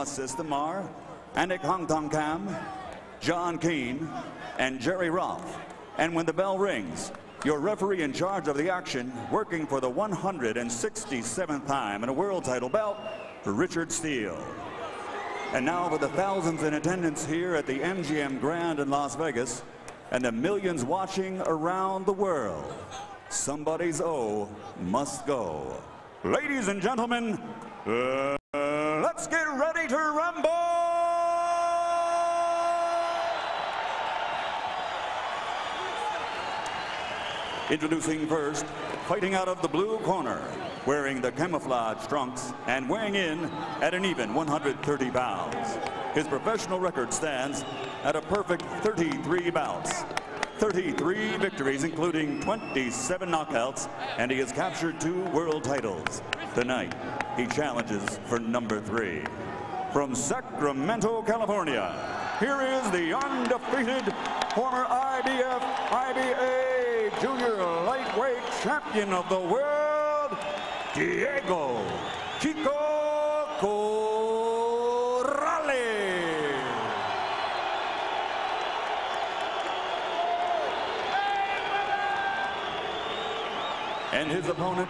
System are Anik Hongtongkam, John Keane, and Jerry Roth. And when the bell rings, your referee in charge of the action, working for the 167th time in a world title bout, Richard Steele. And now for the thousands in attendance here at the MGM Grand in Las Vegas and the millions watching around the world, somebody's O must go. Ladies and gentlemen, let's get ready to rumble! Introducing first, fighting out of the blue corner, wearing the camouflage trunks and weighing in at an even 130 pounds. His professional record stands at a perfect 33 bouts, 33 victories, including 27 knockouts, and he has captured 2 world titles. Tonight, he challenges for number 3. From Sacramento, California, here is the undefeated former IBF, IBA junior lightweight champion of the world, Diego Chico Corrales. And his opponent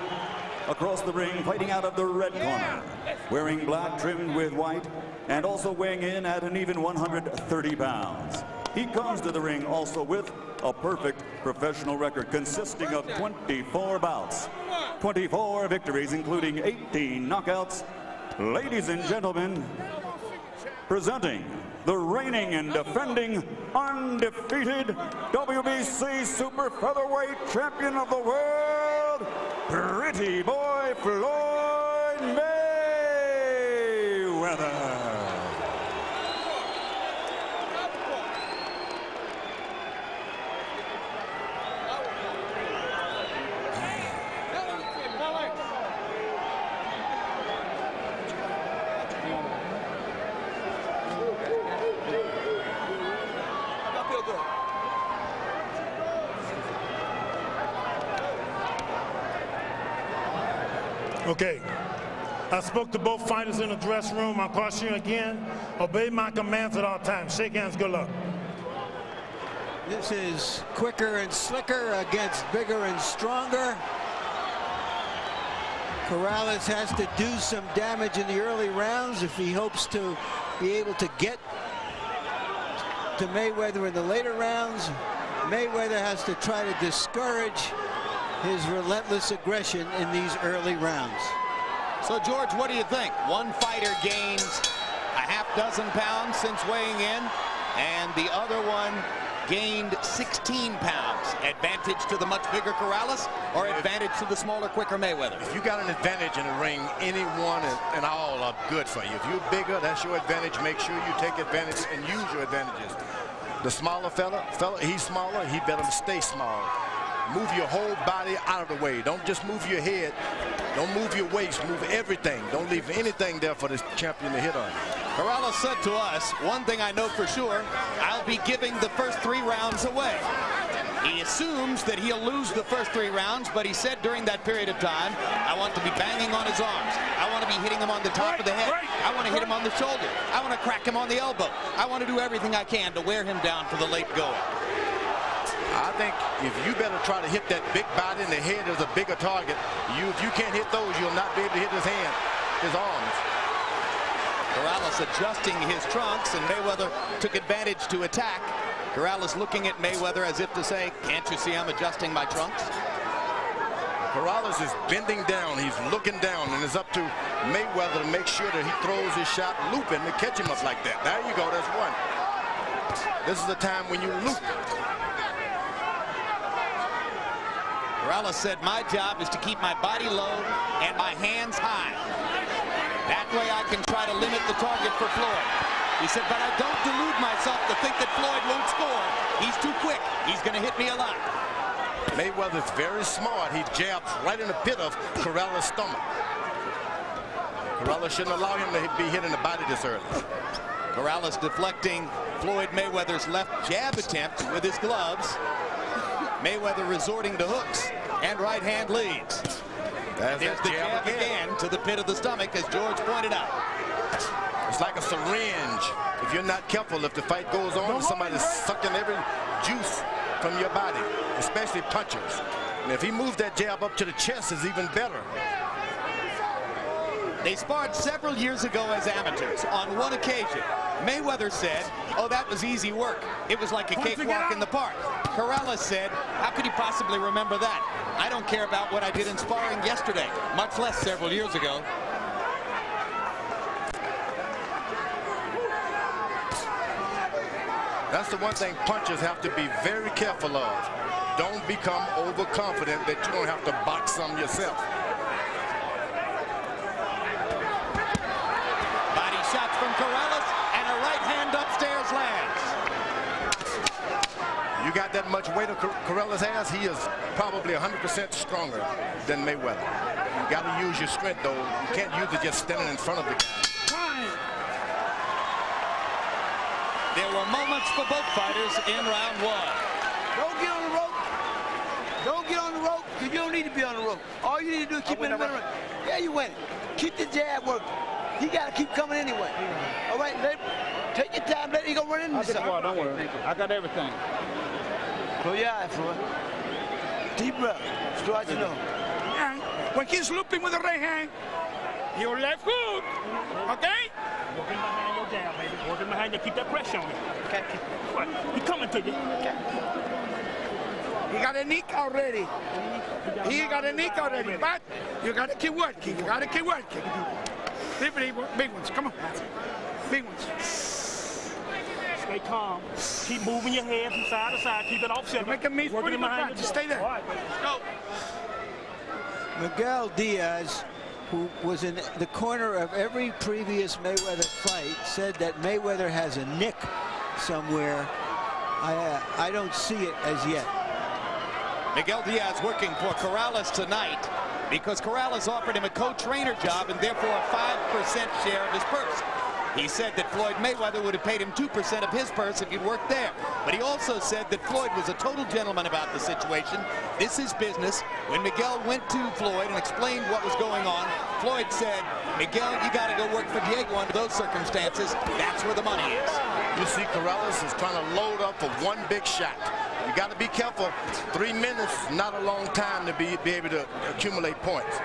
across the ring, fighting out of the red corner, wearing black trimmed with white, and also weighing in at an even 130 pounds. He comes to the ring also with a perfect professional record consisting of 24 bouts, 24 victories, including 18 knockouts. Ladies and gentlemen, presenting the reigning and defending undefeated WBC super featherweight champion of the world, Pretty Boy Floyd Mayweather. Okay, I spoke to both fighters in the dressing room. I'll caution you again, obey my commands at all times. Shake hands, good luck. This is quicker and slicker against bigger and stronger. Corrales has to do some damage in the early rounds if he hopes to be able to get to Mayweather in the later rounds. Mayweather has to try to discourage his relentless aggression in these early rounds. So, George, what do you think? One fighter gains a half-dozen pounds since weighing in, and the other one gained 16 pounds. Advantage to the much bigger Corrales, or advantage to the smaller, quicker Mayweather? If you got an advantage in the ring, anyone and all are good for you. If you're bigger, that's your advantage. Make sure you take advantage and use your advantages. The smaller fella, he's smaller, he better stay small. Move your whole body out of the way. Don't just move your head. Don't move your waist. Move everything. Don't leave anything there for this champion to hit on. Corrales said to us, one thing I know for sure, I'll be giving the first 3 rounds away. He assumes that he'll lose the first 3 rounds, but he said during that period of time, I want to be banging on his arms. I want to be hitting him on the top of the head. I want to hit him on the shoulder. I want to crack him on the elbow. I want to do everything I can to wear him down for the late going. I think if you better try to hit that big body in the head as a bigger target, if you can't hit those, you'll not be able to hit his hand, his arms. Corrales adjusting his trunks, and Mayweather took advantage to attack. Corrales looking at Mayweather as if to say, can't you see I'm adjusting my trunks? Corrales is bending down. He's looking down, and it's up to Mayweather to make sure that he throws his shot looping to catch him up like that. There you go. That's one. This is the time when you loop. Corrales said, my job is to keep my body low and my hands high. That way I can try to limit the target for Floyd. He said, but I don't delude myself to think that Floyd won't score. He's too quick. He's going to hit me a lot. Mayweather's very smart. He jabs right in the pit of Corrales' stomach. Corrales shouldn't allow him to be hitting the body this early. Corrales deflecting Floyd Mayweather's left jab attempt with his gloves. Mayweather resorting to hooks and right hand leads. There's the jab again to the pit of the stomach, as George pointed out. It's like a syringe. If you're not careful, if the fight goes on, somebody's sucking every juice from your body, especially punchers. And if he moves that jab up to the chest, it's even better. They sparred several years ago as amateurs. On one occasion, Mayweather said, "Oh, that was easy work. It was like a cakewalk in the park." Corrales said, "How could you possibly remember that? I don't care about what I did in sparring yesterday, much less several years ago." That's the one thing punchers have to be very careful of. Don't become overconfident that you don't have to box some yourself. Body shots from Corrales, and a right hand upstairs lands. You got that much weight of Corrales has, he is probably 100% stronger than Mayweather. You got to use your strength, though. You can't use it just standing in front of the guy. There were moments for both fighters in round one. Don't get on the rope. Don't get on the rope, because you don't need to be on the rope. All you need to do is keep it in the middle. Yeah, you win it. Keep the jab working. He got to keep coming anyway. All right, take your time. Let him go run into something. Don't worry. I got everything. Close your eyes, Floyd. Deep breath. Stretch your nose. When he's looping with the right hand, your left hook, okay? Working behind your jab, baby. Working behind you. Keep that pressure on you. Okay. He coming to you. Okay. He got a nick already. He got a nick already, but you got to keep working. You got to keep working. Big ones, come on. Big ones. Stay calm. Keep moving your head from side to side. Keep it off center. Make a miss. Working behind you. Just stay there. All right, go. Miguel Diaz, who was in the corner of every previous Mayweather fight, said that Mayweather has a nick somewhere. I don't see it as yet. Miguel Diaz working for Corrales tonight because Corrales offered him a co-trainer job and therefore a 5% share of his purse. He said that Floyd Mayweather would have paid him 2% of his purse if he'd worked there. But he also said that Floyd was a total gentleman about the situation. This is business. When Miguel went to Floyd and explained what was going on, Floyd said, "Miguel, you got to go work for Diego under those circumstances. That's where the money is." You see Corrales is trying to load up for one big shot. You got to be careful. 3 minutes is not a long time to be able to accumulate points.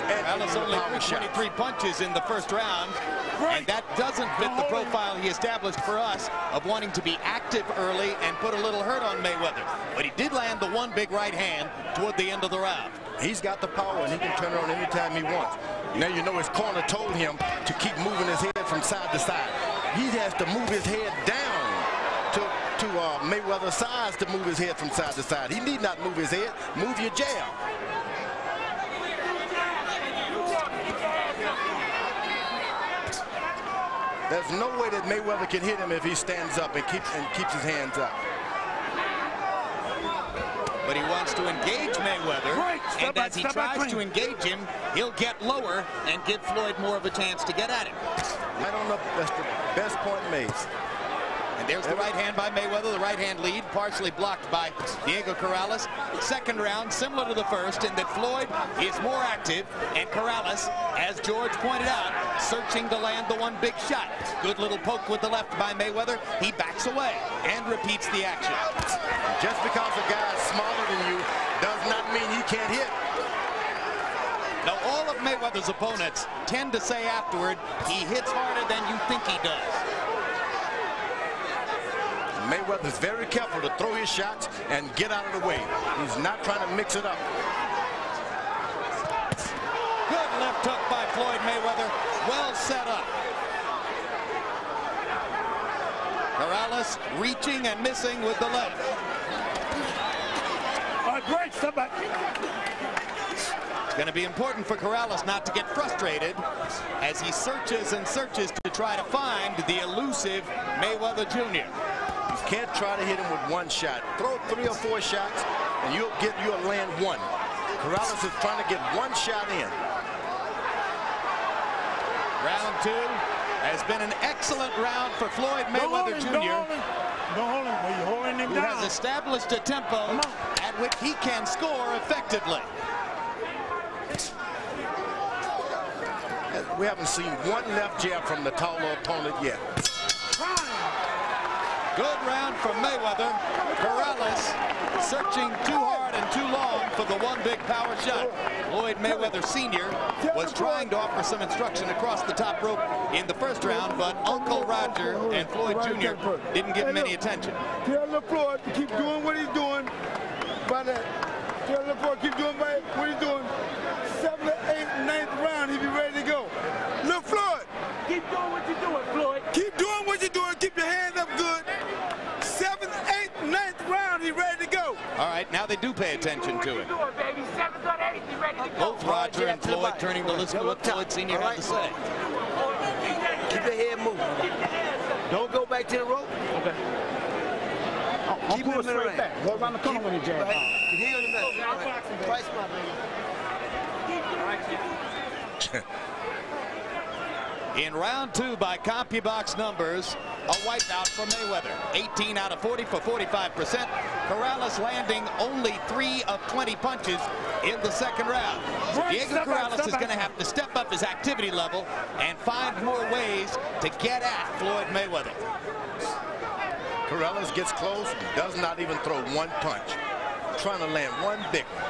Corrales only threw 23 punches in the first round, and that doesn't fit the profile he established for us of wanting to be active early and put a little hurt on Mayweather. But he did land the one big right hand toward the end of the round. He's got the power, and he can turn around anytime he wants. Now you know his corner told him to keep moving his head from side to side. He has to move his head down to Mayweather's size to move his head from side to side. He need not move his head. Move your jab. There's no way that Mayweather can hit him if he stands up and keeps his hands up. But he wants to engage Mayweather, and as he tries to engage him, he'll get lower and give Floyd more of a chance to get at him. Right on the, that's the best point made. And there's the right hand by Mayweather, the right hand lead, partially blocked by Diego Corrales. Second round, similar to the first, in that Floyd is more active, and Corrales, as George pointed out, searching to land the one big shot. Good little poke with the left by Mayweather. He backs away and repeats the action. Just because a guy is smaller than you does not mean he can't hit. Now, all of Mayweather's opponents tend to say afterward, he hits harder than you think he does. Mayweather's very careful to throw his shots and get out of the way. He's not trying to mix it up. Good left hook by Floyd Mayweather. Well set up. Corrales reaching and missing with the left. All right, great. Step back. It's going to be important for Corrales not to get frustrated as he searches and searches to try to find the elusive Mayweather Jr. You can't try to hit him with one shot. Throw 3 or 4 shots, and you'll land one. Corrales is trying to get one shot in. Round 2 has been an excellent round for Floyd Mayweather Jr. Don't hold him. Well, you're holding him who down. has established a tempo at which he can score effectively. We haven't seen one left jab from the taller opponent yet. Good round from Mayweather. Corrales searching too hard and too long for the one big power shot. Floyd Mayweather Sr. was trying to offer some instruction across the top rope in the first round, but Uncle Roger and Floyd Jr. didn't give him any attention. Tell Floyd to keep doing what he's doing. By that, tell Floyd keep doing what he's doing. 7th, 8th, 9th round, he'll be ready to go. Look, Floyd. Keep doing what you're doing, Floyd. Keep doing what you're doing. Keep your hands up good. 7th, 8th, 9th round, he's ready to go. All right, now they do pay attention to it. Both Roger and Floyd turning to listen to what Floyd Sr. had to say. Keep your head moving. Don't go back to the rope. Okay. Keep it straight back. Go around the corner when you jab. Heel in the middle. Price my baby. In round 2 by CompuBox numbers, a wipeout for Mayweather. 18 out of 40 for 45%. Corrales landing only 3 of 20 punches in the second round. So Diego Corrales is going to have to step up his activity level and find more ways to get at Floyd Mayweather. Corrales gets close, does not even throw one punch. Trying to land one big one.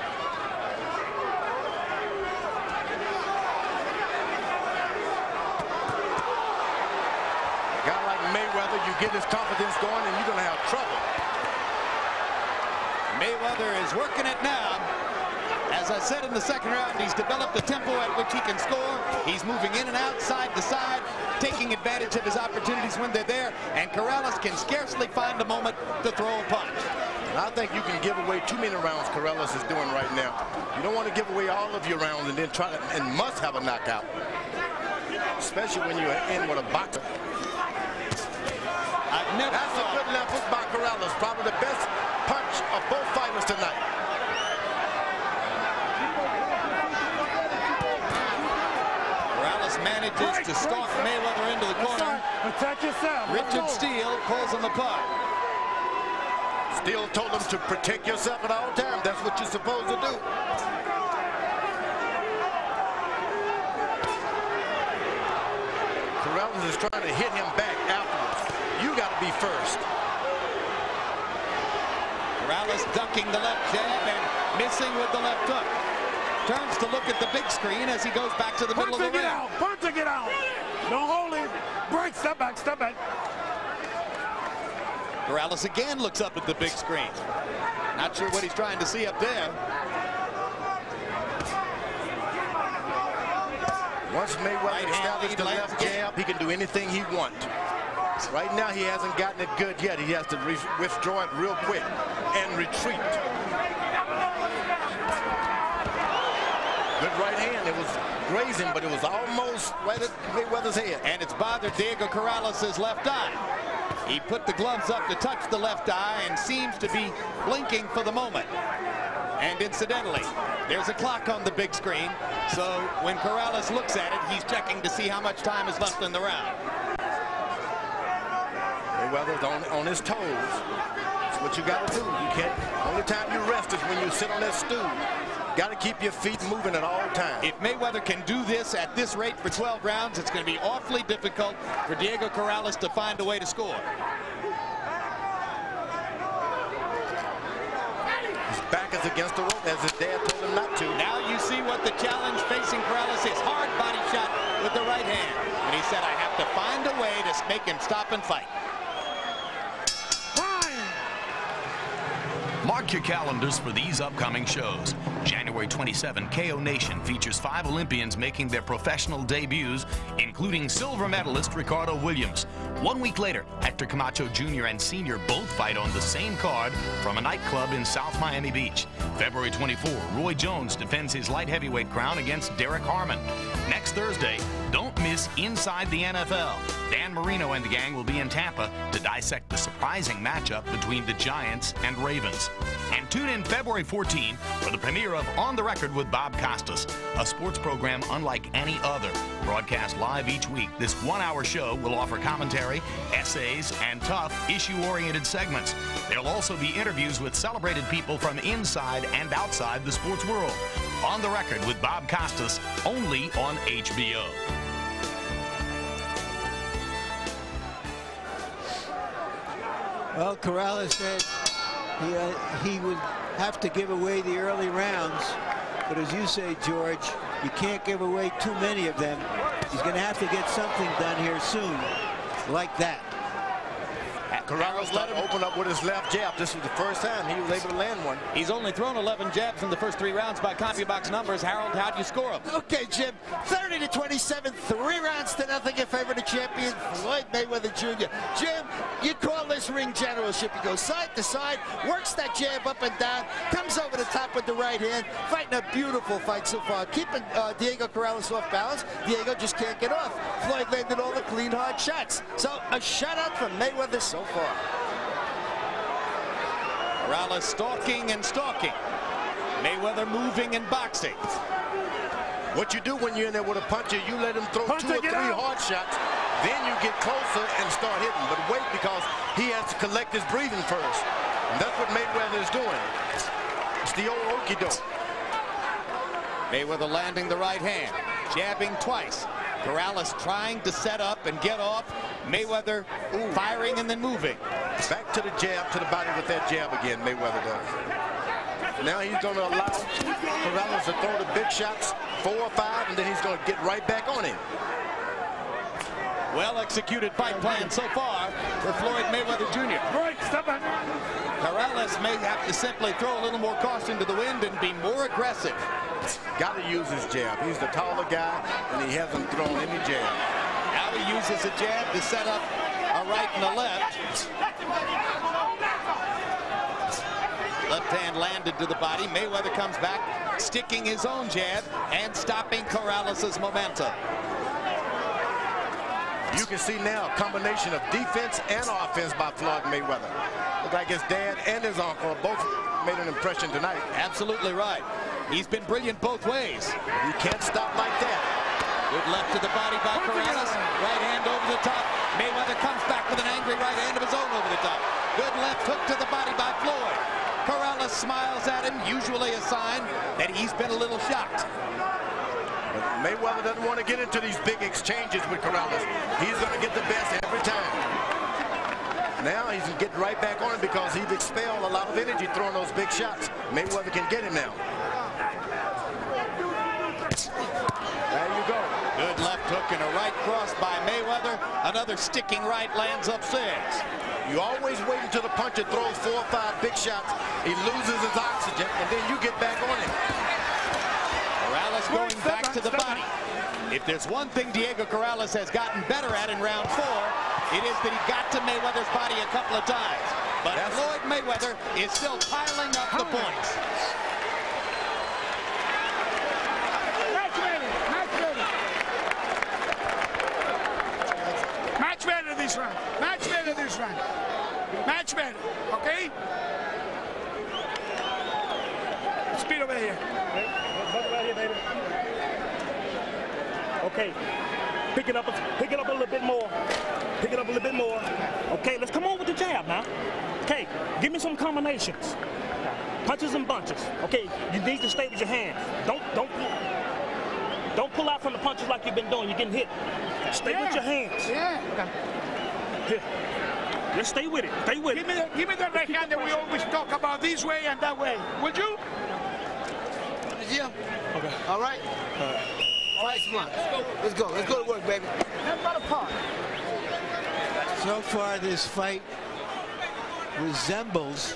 Mayweather, you get his confidence going and you're going to have trouble. Mayweather is working it now. As I said in the second round, he's developed a tempo at which he can score. He's moving in and out, side to side, taking advantage of his opportunities when they're there, and Corrales can scarcely find a moment to throw a punch. And I think you can give away too many rounds Corrales is doing right now. You don't want to give away all of your rounds and then try to, and must have a knockout. Especially when you're in with a boxer. That's a good left hook by Corrales. Probably the best punch of both fighters tonight. Corrales manages to stalk Mayweather into the corner. Protect yourself. Richard Steele pulls him apart. Steele told him to protect yourself at all times. That's what you're supposed to do. Corrales is trying to hit him back afterwards. You got to be first. Corrales ducking the left jab and missing with the left hook. Turns to look at the big screen as he goes back to the middle of the ring. Punch to get out. Don't hold it. Break. Step back. Step back. Corrales again looks up at the big screen. Not sure what he's trying to see up there. Once Mayweather established the left jab, he can do anything he wants. Right now, he hasn't gotten it good yet. He has to withdraw it real quick and retreat. Good right hand. It was grazing, but it was almost right at Mayweather's head. And it's bothered Diego Corrales' left eye. He put the gloves up to touch the left eye and seems to be blinking for the moment. And incidentally, there's a clock on the big screen, so when Corrales looks at it, he's checking to see how much time is left in the round. Mayweather's on his toes. That's what you got to do. You can't. Only time you rest is when you sit on that stool. Got to keep your feet moving at all times. If Mayweather can do this at this rate for 12 rounds, it's going to be awfully difficult for Diego Corrales to find a way to score. His back is against the rope as his dad told him not to. Now you see what the challenge facing Corrales is. Hard body shot with the right hand. And he said, I have to find a way to make him stop and fight. Mark your calendars for these upcoming shows. January 27, KO Nation features 5 Olympians making their professional debuts, including silver medalist Ricardo Williams. 1 week later, Hector Camacho Jr. and Sr. both fight on the same card from a nightclub in South Miami Beach. February 24, Roy Jones defends his light heavyweight crown against Derek Harmon. Next Thursday, don't miss Inside the NFL. Dan Marino and the gang will be in Tampa to dissect the surprising matchup between the Giants and Ravens. And tune in February 14 for the premiere of On the Record with Bob Costas, a sports program unlike any other. Broadcast live each week, this 1-hour show will offer commentary, essays, and tough, issue-oriented segments. There'll also be interviews with celebrated people from inside and outside the sports world. On the Record with Bob Costas, only on HBO. Well, Corrales said he would have to give away the early rounds. But as you say, George, you can't give away too many of them. He's going to have to get something done here soon, like that. Corrales let him open up with his left jab. This is the first time he was able to land one. He's only thrown 11 jabs in the first 3 rounds by CompuBox numbers. Harold, how do you score him? Okay, Jim, 30-27, 3 rounds to nothing in favor of the champion, Floyd Mayweather Jr. Jim, you call this ring generalship. He goes side to side, works that jab up and down, comes over the top with the right hand, fighting a beautiful fight so far, keeping Diego Corrales off balance. Diego just can't get off. Floyd landed all the clean, hard shots. So a shutout from Mayweather so far. Corrales stalking and stalking. Mayweather moving and boxing. What you do when you're in there with a puncher, you let him throw 2 or 3 hard shots, then you get closer and start hitting. But wait, because he has to collect his breathing first. And that's what Mayweather is doing. It's the old okey-doke. Mayweather landing the right hand, jabbing twice. Corrales trying to set up and get off. Mayweather firing and then moving. Back to the jab, to the body with that jab again, Mayweather does. Now he's going to allow Corrales to throw the big shots, 4 or 5, and then he's going to get right back on him. Well executed fight plan so far for Floyd Mayweather Jr. Right, step back. Corrales may have to simply throw a little more caution to the wind and be more aggressive. Got to use his jab. He's the taller guy, and he hasn't thrown any jab. Now he uses a jab to set up a right and a left. Left hand landed to the body. Mayweather comes back, sticking his own jab and stopping Corrales' momentum. You can see now a combination of defense and offense by Floyd Mayweather. Looks like his dad and his uncle both made an impression tonight. Absolutely right. He's been brilliant both ways. You can't stop like that. Good left to the body by Corrales. Right hand over the top. Mayweather comes back with an angry right hand of his own over the top. Good left hook to the body by Floyd. Corrales smiles at him, usually a sign that he's been a little shocked. But Mayweather doesn't want to get into these big exchanges with Corrales. He's going to get the best every time. Now he's getting right back on him because he's expelled a lot of energy throwing those big shots. Mayweather can get him now. There you go. Good left hook and a right cross by Mayweather. Another sticking right lands upstairs. You always wait until the puncher throws 4 or 5 big shots. He loses his oxygen, and then you get back on him. Corrales going back to the body. If there's one thing Diego Corrales has gotten better at in round 4, it is that he got to Mayweather's body a couple of times. But Floyd Mayweather is still piling up the points. Match better this round. Match better this round. Match better, okay? Speed over here. Right here, baby. Okay. Pick it up a little bit more. Pick it up a little bit more. Okay, let's come on with the jab now. Okay, give me some combinations. Punches and bunches. Okay, you need to stay with your hands. Don't pull out from the punches like you've been doing. You're getting hit. Stay with your hands. Yeah. Here. Just stay with it. Stay with it. Give me the right hand that we always talk about, this way and that way. Would you? Yeah. Okay. All right. Fight smart. Let's go. Let's go to work, baby. So far, this fight resembles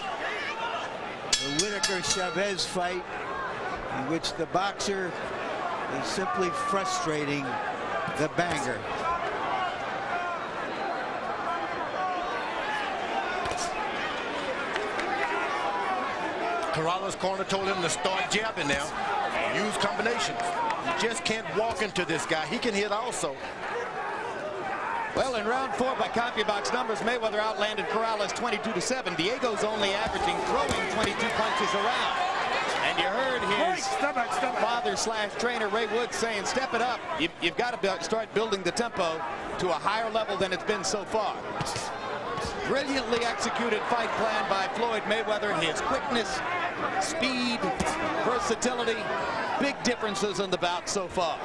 the Whitaker-Chavez fight, in which the boxer is simply frustrating the banger. Corrales' corner told him to start jabbing now. Use combinations. You just can't walk into this guy. He can hit also. Well, in round 4 by CompuBox numbers, Mayweather outlanded Corrales 22-7. Diego's only averaging throwing 22 punches around. And you heard his father/trainer Ray Woods saying, step it up. You've got to start building the tempo to a higher level than it's been so far. Brilliantly executed fight plan by Floyd Mayweather. His quickness, speed, versatility, big differences in the bout so far.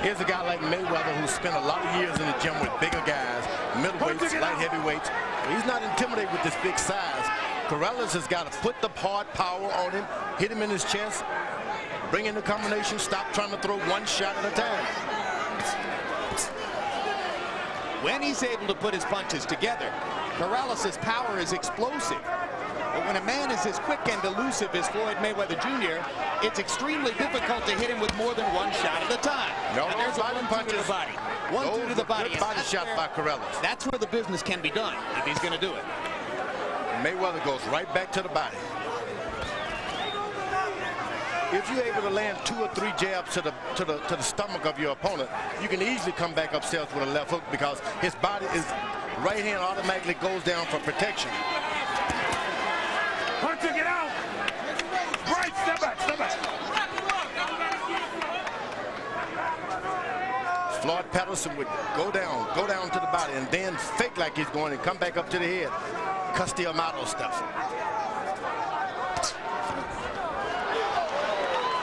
Here's a guy like Mayweather who spent a lot of years in the gym with bigger guys, middleweights, light heavyweights. He's not intimidated with this big size. Corrales has got to put the hard power on him, hit him in his chest, bring in the combination, stop trying to throw one shot at a time. When he's able to put his punches together, Corrales' power is explosive. But when a man is as quick and elusive as Floyd Mayweather Jr., it's extremely difficult to hit him with more than one shot at a time. No, and there's a 1-2 to the body. 1-2 to the body. Good body shot by Corrales. That's where the business can be done if he's going to do it. Mayweather goes right back to the body. If you're able to land 2 or 3 jabs to the stomach of your opponent, you can easily come back upstairs with a left hook because his body is right hand automatically goes down for protection. Punch it, get out. Right, step back, step back. Floyd Patterson would go down to the body and then fake like he's going and come back up to the head. Castillo stuff.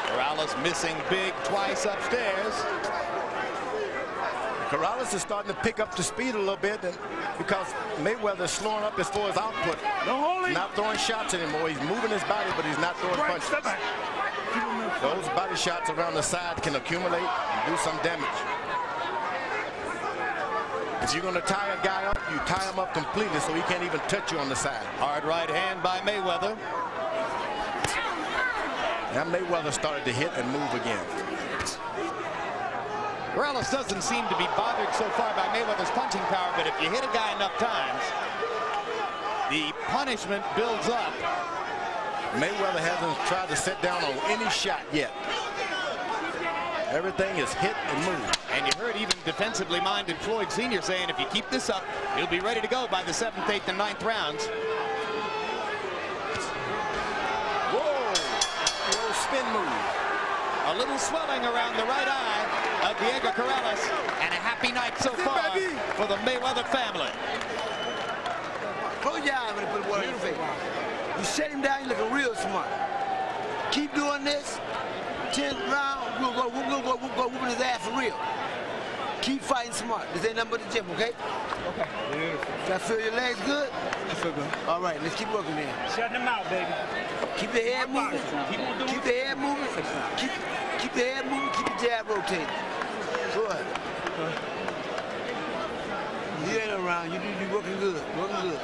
Corrales missing big twice upstairs. Corrales is starting to pick up the speed a little bit because Mayweather is slowing up as far as output. He's not throwing shots anymore. He's moving his body, but he's not throwing punches. Those body shots around the side can accumulate and do some damage. If you're going to tie a guy up, you tie him up completely so he can't even touch you on the side. Hard right hand by Mayweather. Now Mayweather started to hit and move again. Corrales doesn't seem to be bothered so far by Mayweather's punching power, but if you hit a guy enough times, the punishment builds up. Mayweather hasn't tried to sit down on any shot yet. Everything is hit and move. And you heard even defensively minded Floyd Sr. saying if you keep this up, he'll be ready to go by the 7th, 8th, and 9th rounds. Whoa! The old spin move. A little swelling around the right eye of Diego Corrales, and a happy night so far for the Mayweather family. Close your eyes when you put water in your face. You shut him down, you looking real smart. Keep doing this. 10th round, we'll go whooping his ass for real. Keep fighting smart. This ain't nothing but the gym, okay? Okay. Can I feel your legs good? I feel good. All right, let's keep working then. Shutting them out, baby. Keep the head moving. Keep the head moving. Keep the head moving. Keep the jab rotating. Go ahead. You ain't around. You're working good. Working good.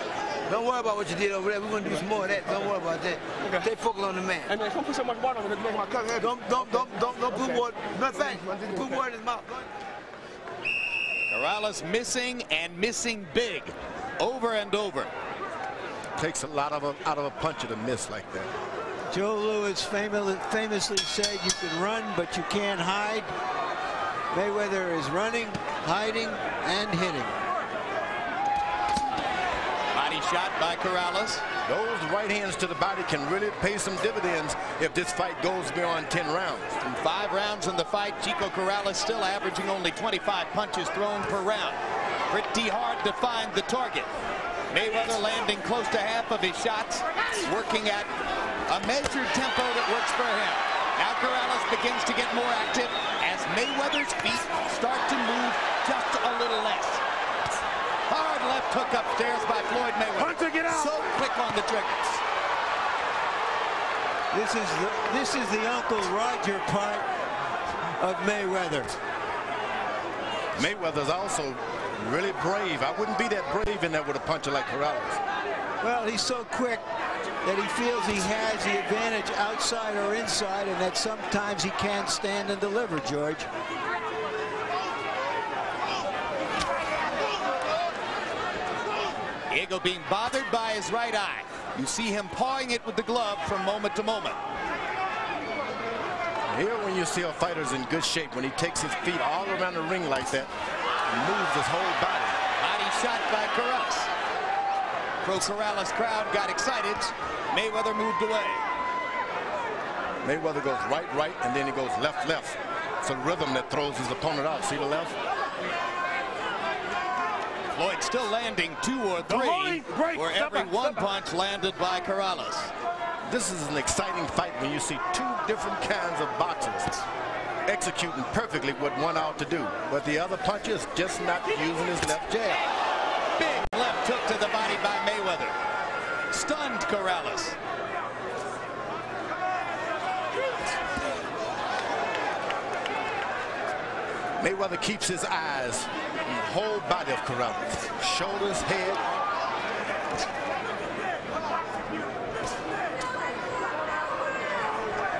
Don't worry about what you did over there. We're gonna do some more of that. Don't worry about that. Okay. Stay focused on the man. Hey man, don't put so much water on it to make my cousin happy. Don't put water. Matter of fact, put water in his mouth. Corrales missing and missing big, over and over. Takes a lot out of a puncher to miss like that. Joe Louis famously said you can run, but you can't hide. Mayweather is running, hiding, and hitting. Body shot by Corrales. Those right hands to the body can really pay some dividends if this fight goes beyond 10 rounds. In 5 rounds in the fight, Chico Corrales still averaging only 25 punches thrown per round. Pretty hard to find the target. Mayweather landing close to half of his shots, working at a measured tempo that works for him. Now Corrales begins to get more active as Mayweather's feet start to move just a little less. Hard left hook upstairs by Floyd Mayweather. Get out. So quick on the triggers. This is the Uncle Roger part of Mayweather. Mayweather's also really brave. I wouldn't be that brave in there with a puncher like Corrales. Well, he's so quick that he feels he has the advantage outside or inside, and that sometimes he can't stand and deliver, George. Diego being bothered by his right eye. You see him pawing it with the glove from moment to moment. Here when you see a fighter's in good shape, when he takes his feet all around the ring like that, and moves his whole body. Body shot by Corrales. Pro-Corrales crowd got excited. Mayweather moved away. Mayweather goes right, and then he goes left. It's a rhythm that throws his opponent out. See the left? Floyd still landing 2 or 3 for every one punch landed by Corrales. This is an exciting fight when you see 2 different kinds of boxers executing perfectly what one ought to do, but the other puncher is just not using his left jab. Mayweather keeps his eyes on the whole body of Corrales. Shoulders, head.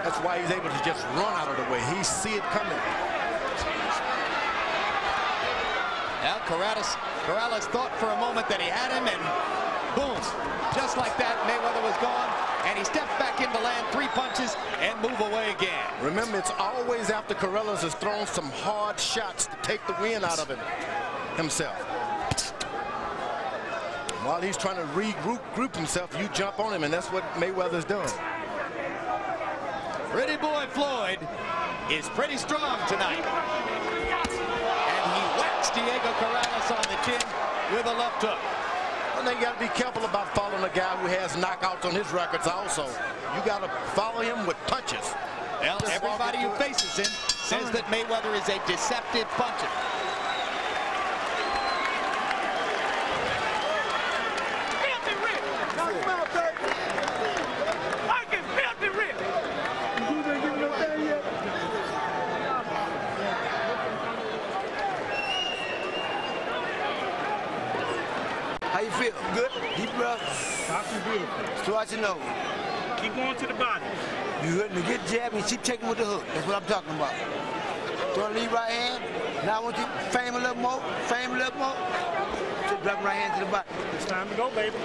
That's why he's able to just run out of the way. He see it coming. Now Corrales thought for a moment that he had him, and boom, just like that, Mayweather was gone, and he stepped back in to land 3 punches and move away again. Remember, it's always after Corrales has thrown some hard shots to take the wind out of him himself. While he's trying to regroup himself, you jump on him, and that's what Mayweather's doing. Pretty boy Floyd is pretty strong tonight. And he whacks Diego Corrales on the chin with a left hook. And then you got to be careful about following a guy who has knockouts on his records also. You got to follow him with punches. Well, everybody who faces him says that Mayweather is a deceptive puncher. How you feel? Good? Deep breath? So watch your nose. Keep going to the body. You hitting a good jab and keep taking with the hook. That's what I'm talking about. Throw the lead right hand. Now I want you to frame a little more. Frame a little more. Just drop right hand to the body. It's time to go, baby.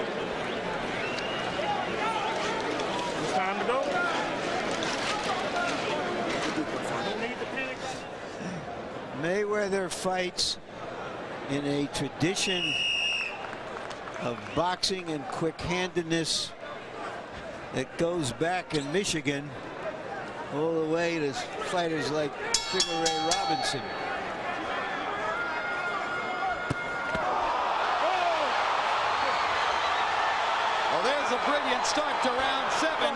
It's time to go. Don't need to panic. Mayweather fights in a tradition of boxing and quick-handedness that goes back in Michigan all the way to fighters like Sugar Ray Robinson. Well, there's a brilliant start to round 7.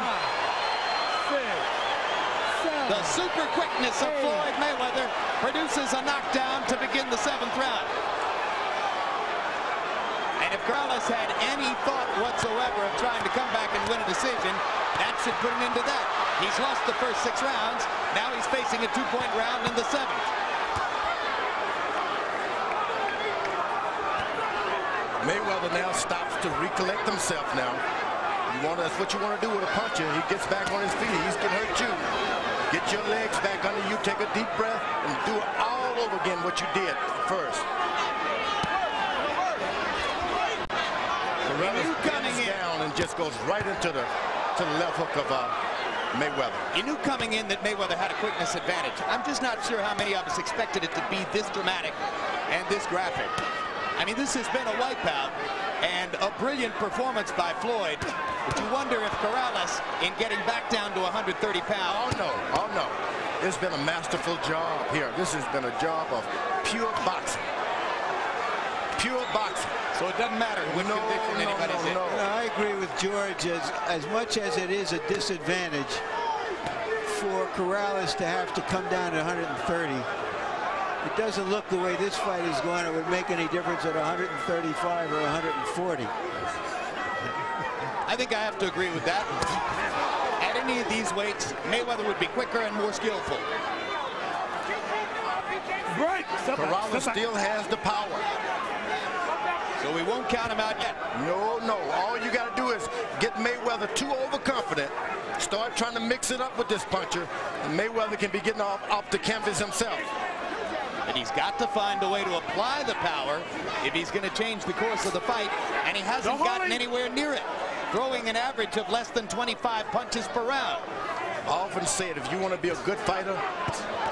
The super quickness of Floyd Mayweather produces a knockdown to begin the 7th round. And if Corrales had any thought whatsoever of trying to come back and win a decision, that should put him into that. He's lost the first 6 rounds. Now he's facing a 2-point round in the 7th. Mayweather now stops to recollect himself now. That's what you want to do with a puncher. He gets back on his feet. He's going to hurt you. Get your legs back under you. Take a deep breath and do it all over again what you did first. Corrales coming down and just goes right into the left hook of Mayweather. You knew coming in that Mayweather had a quickness advantage. I'm just not sure how many of us expected it to be this dramatic and this graphic. I mean, this has been a wipeout and a brilliant performance by Floyd. But you wonder if Corrales, in getting back down to 130 pounds. Oh no. It's been a masterful job here. This has been a job of pure boxing. Pure boxing. So it doesn't matter what condition anybody's in. I agree with George. As much as it is a disadvantage for Corrales to have to come down to 130, it doesn't look the way this fight is going. It would make any difference at 135 or 140. I think I have to agree with that. At any of these weights, Mayweather would be quicker and more skillful. Corrales still has the power. So we won't count him out yet. No. All you got to do is get Mayweather too overconfident. Start trying to mix it up with this puncher. And Mayweather can be getting off the canvas himself. But he's got to find a way to apply the power if he's going to change the course of the fight. And he hasn't gotten anywhere near it, throwing an average of less than 25 punches per round. I often say it, if you want to be a good fighter,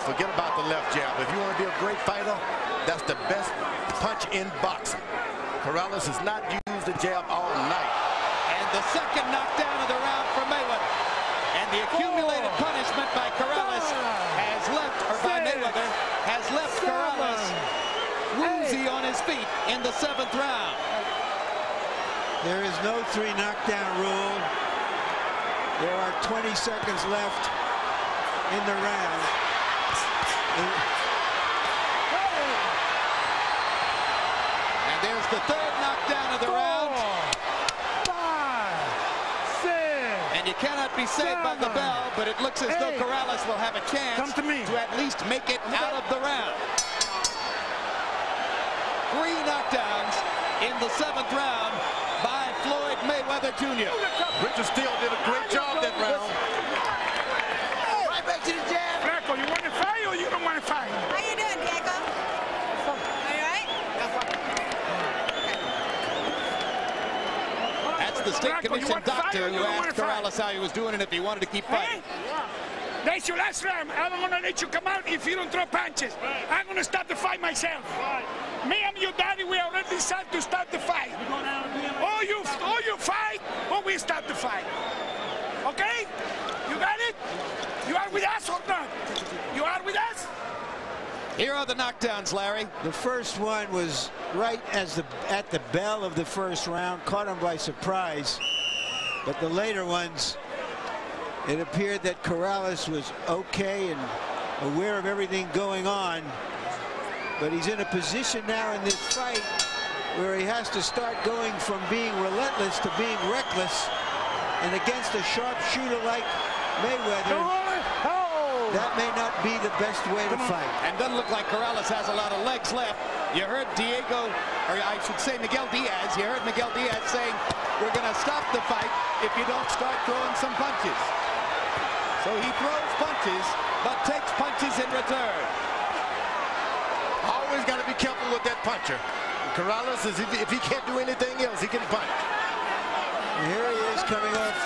forget about the left jab. If you want to be a great fighter, that's the best punch in boxing. Corrales has not used the jab all night. And the second knockdown of the round for Mayweather. And the accumulated punishment by Corrales has left, or by Mayweather, has left Corrales woozy on his feet in the 7th round. There is no 3 knockdown rule. There are 20 seconds left in the round. And there's the 3rd knockdown of the round. 5, 6. And you cannot be saved by the bell, but it looks as though Corrales will have a chance to at least make it out of the round. 3 knockdowns in the 7th round by Floyd Mayweather Jr. Richard Steele did a great job that round. Right back to the jab. Flaco, you want to fight or you don't want to fight? How you doing, Diego? All right? That's the state Flaco, commission doctor who asked Corrales how he was doing and if he wanted to keep fighting. That's your last round. I don't want to let you come out if you don't throw punches. I'm going to start the fight myself. Me and your daddy, we already decided to start the fight. Or you fight, or we start the fight. Okay? You got it? You are with us or not? You are with us? Here are the knockdowns, Larry. The first one was right at the bell of the first round, caught him by surprise. But the later ones, it appeared that Corrales was okay and aware of everything going on. But he's in a position now in this fight where he has to start going from being relentless to being reckless. And against a sharpshooter like Mayweather, that may not be the best way to fight. And doesn't look like Corrales has a lot of legs left. You heard Diego, or I should say Miguel Diaz, you heard Miguel Diaz saying, we're going to stop the fight if you don't start throwing some punches. So he throws punches, but takes punches in return. Always got to be careful with that puncher. Corrales is, if he can't do anything else, he can punch. And here he is coming off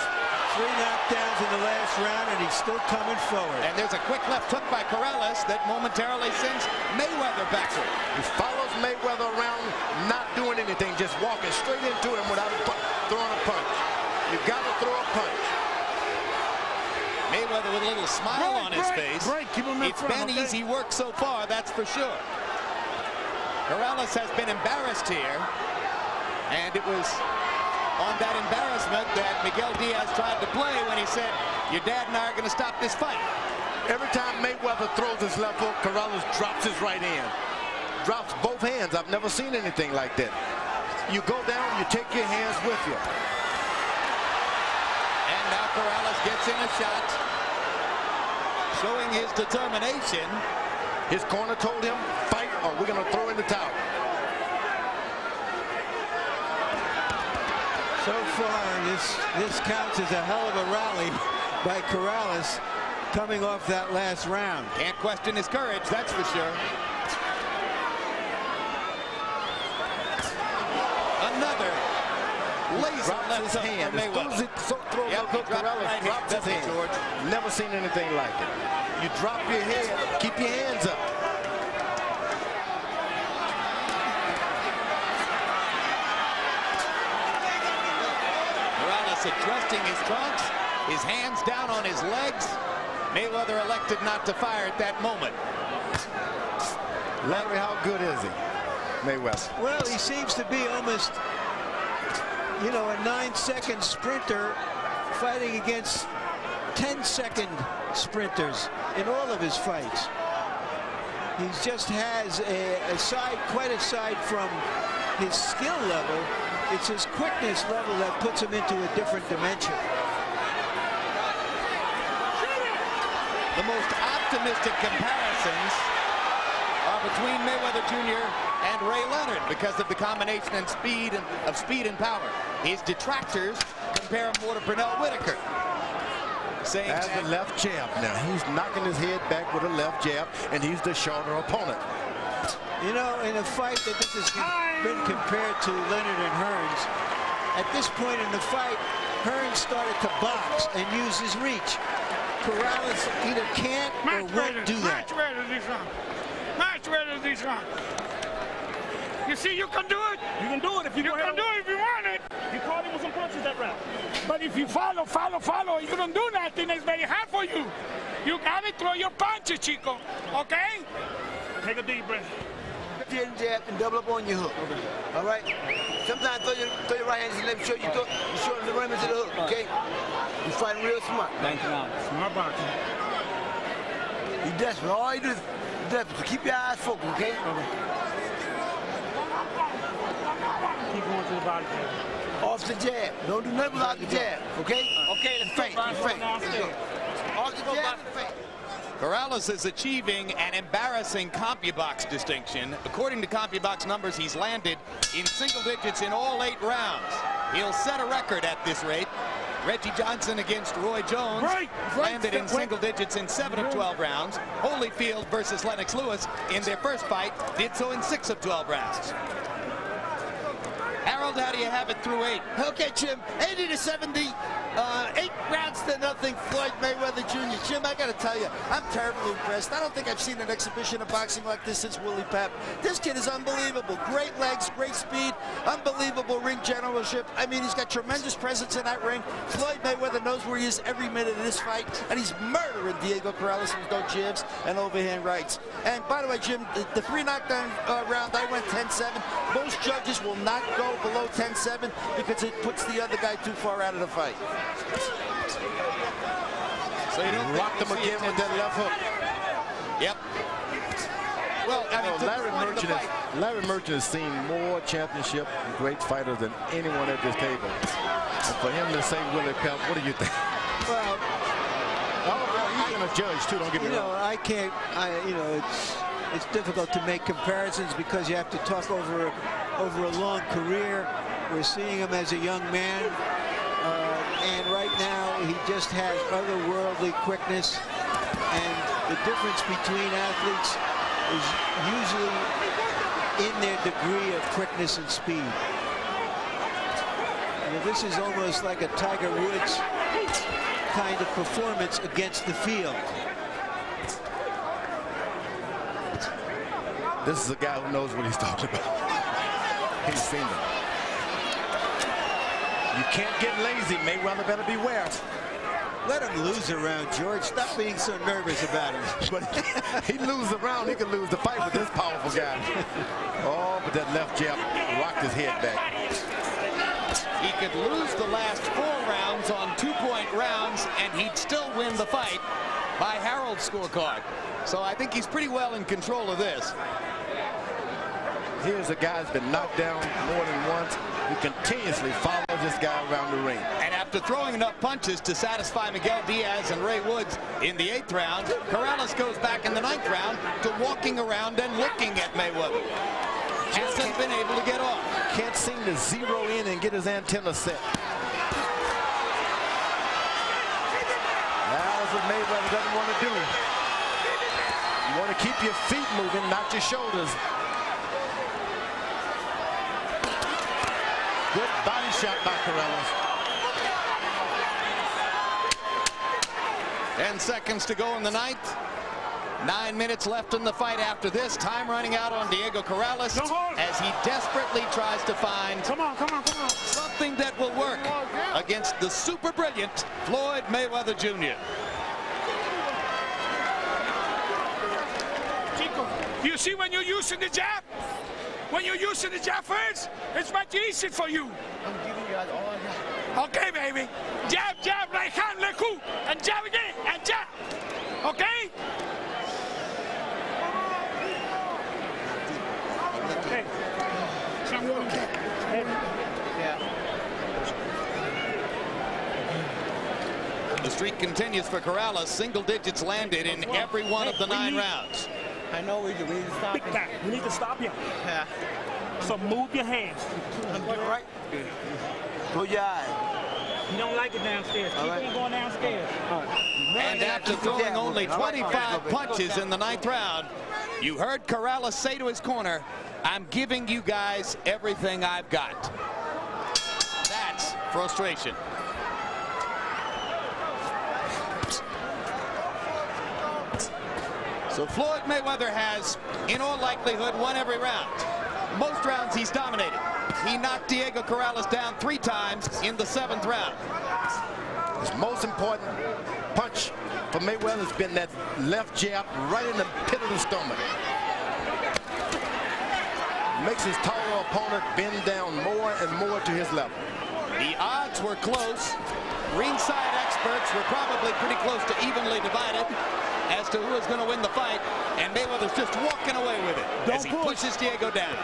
3 knockdowns in the last round, and he's still coming forward. And there's a quick left hook by Corrales that momentarily sends Mayweather backward. He follows Mayweather around, not doing anything, just walking straight into him without throwing a punch. You've got to throw a punch. Mayweather with a little smile on his face. It's been easy work so far, that's for sure. Corrales has been embarrassed here, and it was on that embarrassment that Miguel Diaz tried to play when he said, your dad and I are going to stop this fight. Every time Mayweather throws his left hook, Corrales drops his right hand. Drops both hands. I've never seen anything like that. You go down, you take your hands with you. And now Corrales gets in a shot, showing his determination. His corner told him, fight or we're going to throw in the towel. So far, this counts as a hell of a rally by Corrales coming off that last round. Can't question his courage, that's for sure. Another laser left hook hand. from Mayweather. As soon as he throws a hook, Corrales drops his hand. George. Never seen anything like it. You drop your head, keep your hands up. Corrales adjusting his trunks, his hands down on his legs. Mayweather elected not to fire at that moment. Larry, how good is he, Mayweather? Well, he seems to be almost, you know, a 9-second sprinter fighting against 10-second sprinters in all of his fights. He just has quite aside from his skill level, it's his quickness level that puts him into a different dimension. The most optimistic comparisons are between Mayweather Jr. and Ray Leonard because of the combination and speed and power. His detractors compare him more to Pernell Whitaker. Saying as the left jab. Now he's knocking his head back with a left jab, and he's the shorter opponent. You know, in a fight that this has been compared to Leonard and Hearns, at this point in the fight, Hearns started to box and use his reach. Corrales either can't or won't do that. Match ready this round. You see, you can do it. You can do it if you can do it if you want it. You caught him with some punches that round. But if you follow, you don't do nothing, it's very hard for you. You gotta throw your punches, Chico. Okay? Take a deep breath. Jab and double up on your hook. All right? Sometimes throw your right hand and let me show you shorten the rim into the hook, okay? You're fighting real smart. Smart boxing. You're desperate. All you do is desperate. So keep your eyes focused, okay? Keep going to the body jab. Off the jab. Don't do nothing without the jab, okay? Okay, let's feint. Let's feint. Off the jab and feint. Corrales is achieving an embarrassing CompuBox distinction. According to CompuBox numbers, he's landed in single digits in all 8 rounds. He'll set a record at this rate. Reggie Johnson against Roy Jones landed in single digits in 7 of 12 rounds. Holyfield versus Lennox Lewis in their first fight did so in 6 of 12 rounds. Harold, how do you have it through 8? Okay, Jim, 80-70, 8 rounds to nothing, Floyd Mayweather Jr. Jim, I got to tell you, I'm terribly impressed. I don't think I've seen an exhibition of boxing like this since Willie Pep. This kid is unbelievable. Great legs, great speed, unbelievable ring generalship. I mean, he's got tremendous presence in that ring. Floyd Mayweather knows where he is every minute of this fight, and he's murdering Diego Corrales with no jabs and overhand rights. And by the way, Jim, the 3 knockdown round, I went 10-7. Most judges will not go below 10-7 because it puts the other guy too far out of the fight. So you don't rocked him again with that left hook. Yep. Well, I mean, Larry Merchant has seen more championship and great fighters than anyone at this table. And for him to say Willie Pep, what do you think? Well, he's going to judge too. Don't get me wrong. I can't. It's difficult to make comparisons because you have to talk over a long career. We're seeing him as a young man, and right now he just has otherworldly quickness. And the difference between athletes is usually in their degree of quickness and speed. This is almost like a Tiger Woods kind of performance against the field. This is a guy who knows what he's talking about. He's seen it. You can't get lazy. Mayweather better beware. Let him lose a round, George. Stop being so nervous about him. But he loses a round, he could lose the fight with this powerful guy. Oh, but that left jab rocked his head back. He could lose the last 4 rounds on 2-point rounds, and he'd still win the fight by Harold's scorecard. So I think he's pretty well in control of this. Here's a guy who's been knocked down more than once. He continuously follows this guy around the ring. And after throwing enough punches to satisfy Miguel Diaz and Ray Woods in the 8th round, Corrales goes back in the 9th round to walking around and looking at Mayweather. Hasn't been able to get off. Can't seem to zero in and get his antenna set. That's what Mayweather doesn't want to do. You want to keep your feet moving, not your shoulders. Good body shot by Corrales. 10 seconds to go in the 9th. 9 minutes left in the fight after this. Time running out on Diego Corrales as he desperately tries to find something that will work against the super brilliant Floyd Mayweather Jr. You see when you're using the jab? When you're using the jab first, it's much easier for you. I'm giving you all I got. Okay, baby. Jab, jab, right hand, left hook, and jab again, and jab. Okay? Hey. The streak continues for Corrales. Single digits landed in every one of the 9 rounds. I know we need to stop him. We need to stop him. Yeah. So move your hands. I'm doing right. Close your eyes. You don't like it downstairs. Keep on going downstairs. And after throwing only 25 punches in the 9th round, you heard Corrales say to his corner, "I'm giving you guys everything I've got." That's frustration. So Floyd Mayweather has, in all likelihood, won every round. Most rounds he's dominated. He knocked Diego Corrales down 3 times in the 7th round. His most important punch for Mayweather has been that left jab right in the pit of the stomach. Makes his taller opponent bend down more and more to his level. The odds were close. Ringside experts were probably pretty close to evenly divided as to who is going to win the fight, and Mayweather's just walking away with it as he pushes Diego down.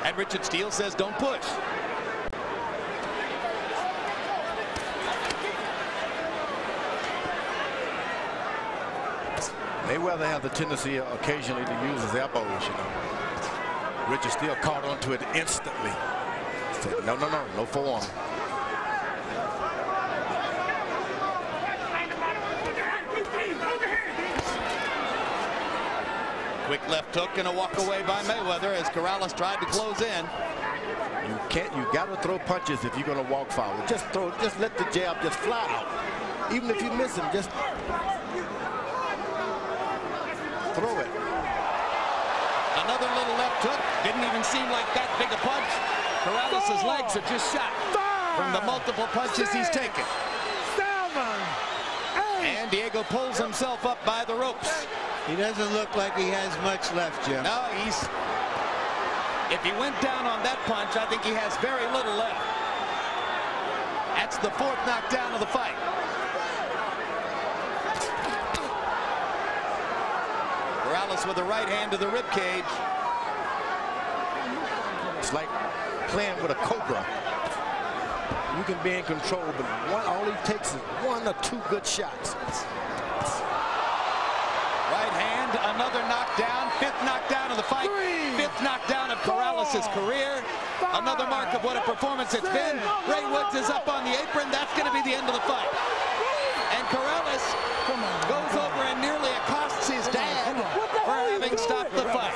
And Richard Steele says, "Don't push." Mayweather has the tendency occasionally to use his elbows, you know. Richard still caught onto it instantly. Said, no forearm. Quick left hook and a walk away by Mayweather as Corrales tried to close in. You got to throw punches if you're going to walk forward. Just let the jab just fly out. Even if you miss him, just throw it. Another little left hook. Didn't even seem like that big a punch. Corrales' legs are just shot from the multiple punches he's taken. And Diego pulls himself up by the ropes. He doesn't look like he has much left, Jim. No, if he went down on that punch, I think he has very little left. That's the fourth knockdown of the fight. Corrales with a right hand to the rib cage. It's like playing with a cobra. You can be in control, but all he takes is 1 or 2 good shots. Right hand, another knockdown, 5th knockdown of the fight, 5th knockdown of Corrales' career. Another mark of what a performance it's been. Ray Woods is up on the apron. That's going to be the end of the fight. And Corrales goes over and nearly accosts his dad for having stopped the fight.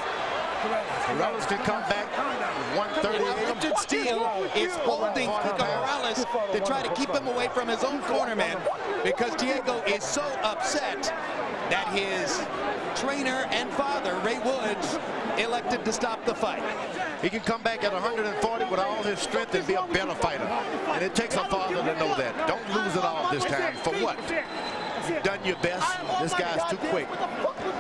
Corrales can come back 138. Richard Steele is holding Corrales to try to keep him away from his own cornerman because Diego is so upset that his trainer and father, Ray Woods, elected to stop the fight. He can come back at 140 with all his strength and be a better fighter. And it takes a father to know that. Don't lose it all this time. For what? You've done your best. This guy's too quick.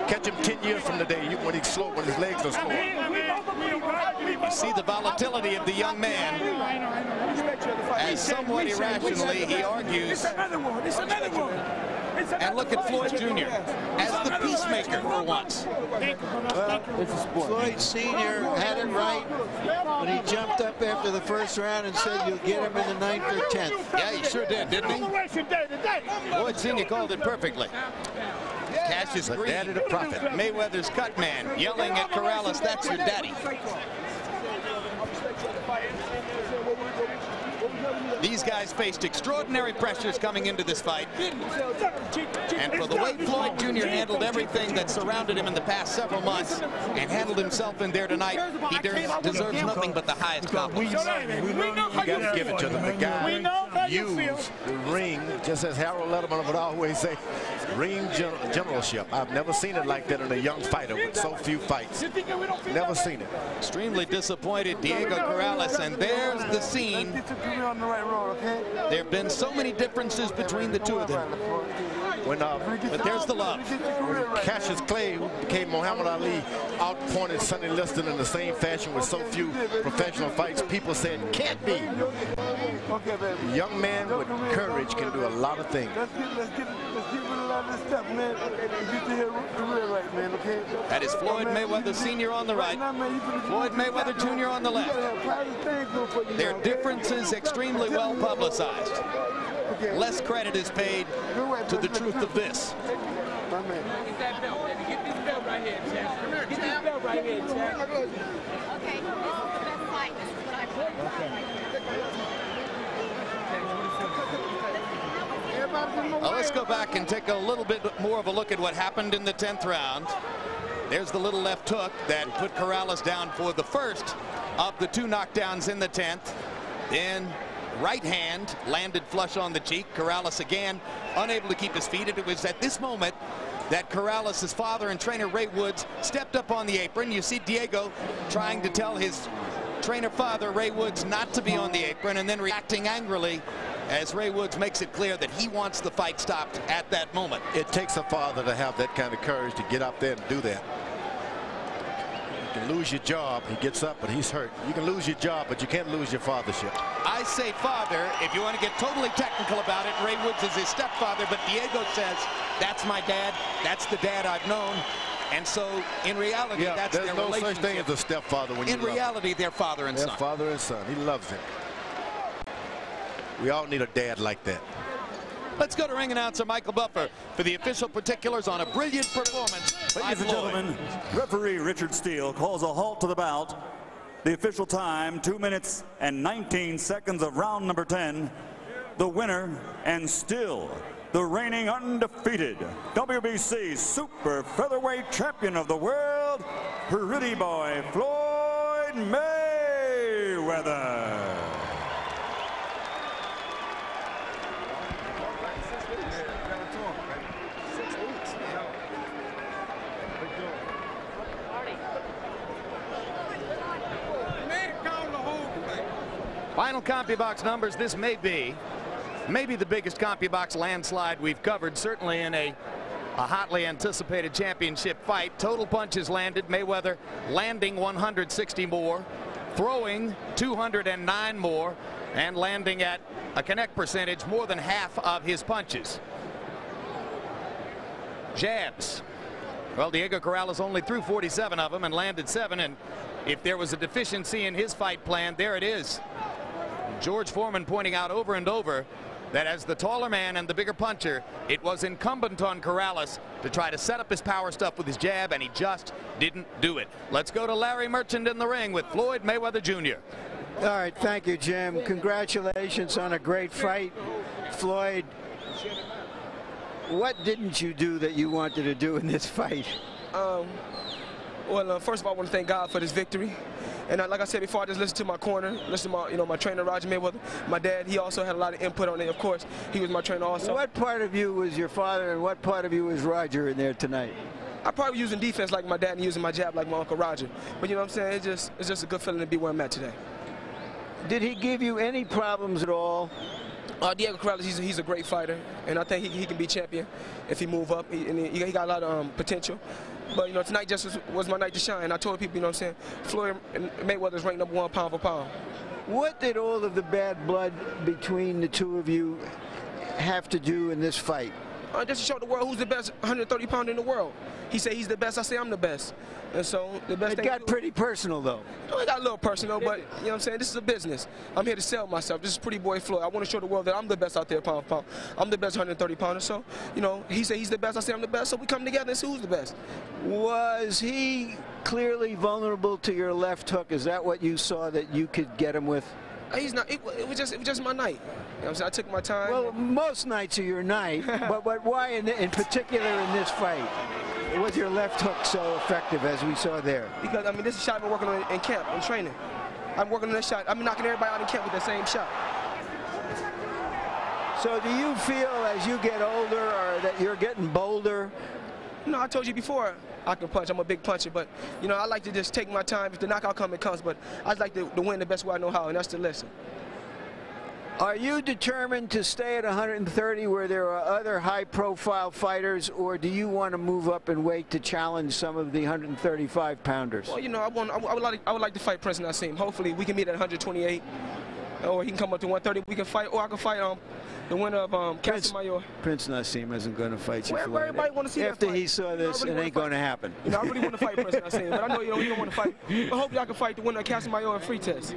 Catch him 10 years from today when he's slow, when his legs are slow. You see the volatility of the young man. As somewhat irrationally, he argues. And look at Floyd Jr. as the peacemaker for once. Floyd Sr. had it right when he jumped up after the first round and said you'll get him in the 9th or 10th. Yeah, he sure did, didn't he? Floyd Sr. called it perfectly. Cassius Green, daddy to profit. Mayweather's cut man, yelling at Corrales, "That's your daddy." These guys faced extraordinary pressures coming into this fight. And for the way Floyd Jr. handled everything that surrounded him in the past several months and handled himself in there tonight, he deserves nothing but the highest compliments. You got to give it to them. The guy used the ring, just as Harold Letterman would always say, ring generalship. I've never seen it like that in a young fighter with so few fights. Never seen it. Extremely disappointed, Diego Corrales, and there's the scene. There have been so many differences between the two of them. But there's the love. Cassius Clay, who became Muhammad Ali, outpointed Sonny Liston in the same fashion with so few professional fights. People said, can't be. A young man with courage can do a lot of things. That is Floyd Mayweather Sr. on the right, Floyd Mayweather Jr. on the left. Their differences extremely well publicized. Less credit is paid to the truth of this. Well, let's go back and take a little bit more of a look at what happened in the 10th round. There's the little left hook that put Corrales down for the first of the 2 knockdowns in the 10th. Then right hand landed flush on the cheek. Corrales again unable to keep his feet. It was at this moment that Corrales' father and trainer Ray Woods stepped up on the apron. You see Diego trying to tell his trainer father Ray Woods not to be on the apron and then reacting angrily as Ray Woods makes it clear that he wants the fight stopped at that moment. It takes a father to have that kind of courage to get up there and do that. You can lose your job. He gets up, but he's hurt. You can lose your job, but you can't lose your fathership. I say father, if you want to get totally technical about it. Ray Woods is his stepfather, but Diego says, that's my dad. That's the dad I've known. And so, in reality, that's their relationship. There's no such thing as a stepfather when you love him. In reality, they're father and son. They're father and son. He loves him. We all need a dad like that. Let's go to ring announcer Michael Buffer for the official particulars on a brilliant performance. Ladies and gentlemen, referee Richard Steele calls a halt to the bout. The official time, 2 minutes and 19 seconds of round number 10. The winner, and still the reigning undefeated WBC super featherweight champion of the world, pretty boy Floyd Mayweather. Final CompuBox numbers. This may be the biggest CompuBox landslide we've covered, certainly in a hotly anticipated championship fight. Total punches landed, Mayweather landing 160 more, throwing 209 more, and landing at a connect percentage more than half of his punches. Jabs. Well, Diego Corrales only threw 47 of them and landed 7, and if there was a deficiency in his fight plan, there it is. George Foreman pointing out over and over that as the taller man and the bigger puncher, it was incumbent on Corrales to try to set up his power stuff with his jab, and he just didn't do it. Let's go to Larry Merchant in the ring with Floyd Mayweather Jr. All right, thank you, Jim. Congratulations on a great fight. Floyd, what didn't you do that you wanted to do in this fight? Well, first of all, I want to thank God for this victory. And like I said before, I just listened to my corner, listened to my trainer, Roger Mayweather. My dad, he also had a lot of input on it. Of course, he was my trainer also. What part of you was your father and what part of you was Roger in there tonight? I probably using defense like my dad and using my jab like my Uncle Roger. But you know what I'm saying? It's just a good feeling to be where I'm at today. Did he give you any problems at all? Diego Corrales, he's a great fighter, and I think he can be champion if he move up. He got a lot of potential. But, you know, tonight just was my night to shine. I told people, you know what I'm saying, Floyd Mayweather's ranked #1 pound for pound. What did all of the bad blood between the two of you have to do in this fight? Just to show the world who's the best 130-pounder in the world. He said he's the best, I say I'm the best. And so the best thing. It got pretty personal, though. It got a little personal, but you know what I'm saying? This is a business. I'm here to sell myself. This is Pretty Boy Floyd. I want to show the world that I'm the best out there pound for pound. I'm the best 130-pounder. So, you know, he said he's the best, I say I'm the best. So we come together and see who's the best. Was he clearly vulnerable to your left hook? Is that what you saw that you could get him with? He's not. It was just my night. You know what I'm saying? I took my time. Well, most nights are your night, but why in particular in this fight was your left hook so effective as we saw there? Because, I mean, this is a shot I've been working on in camp, in training. I'm working on this shot. I've been knocking everybody out in camp with the same shot. So do you feel as you get older or that you're getting bolder? No, I told you before I can punch. I'm a big puncher, but, you know, I like to just take my time. If the knockout comes, it comes, but I like to win the best way I know how, and that's to listen. Are you determined to stay at 130 where there are other high-profile fighters, or do you want to move up in weight to challenge some of the 135-pounders? Well, you know, I would like to fight Prince Nassim. Hopefully, we can meet at 128, or he can come up to 130. We can fight, or I can fight the winner of Casamayor. Prince Nassim isn't going to fight you. Well, everybody want to see after that fight. He saw this, it ain't going to happen. You know, I really want to fight Prince Nassim, but I know you don't want to fight. But hopefully, I can fight the winner of Casamayor and free test.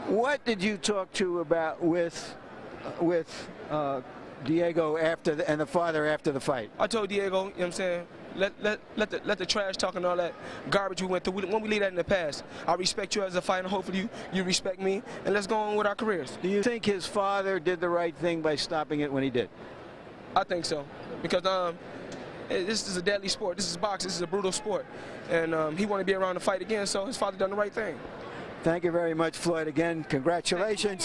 What did you talk to about with Diego and the father after the fight? I told Diego, you know what I'm saying, let the trash talk and all that garbage we went through, when we leave that in the past. I respect you as a fighter. Hopefully you respect me, and let's go on with our careers. Do you think his father did the right thing by stopping it when he did? I think so, because this is a deadly sport. This is boxing. This is a brutal sport, and he wanted to be around to fight again, so his father done the right thing. Thank you very much, Floyd. Again, congratulations.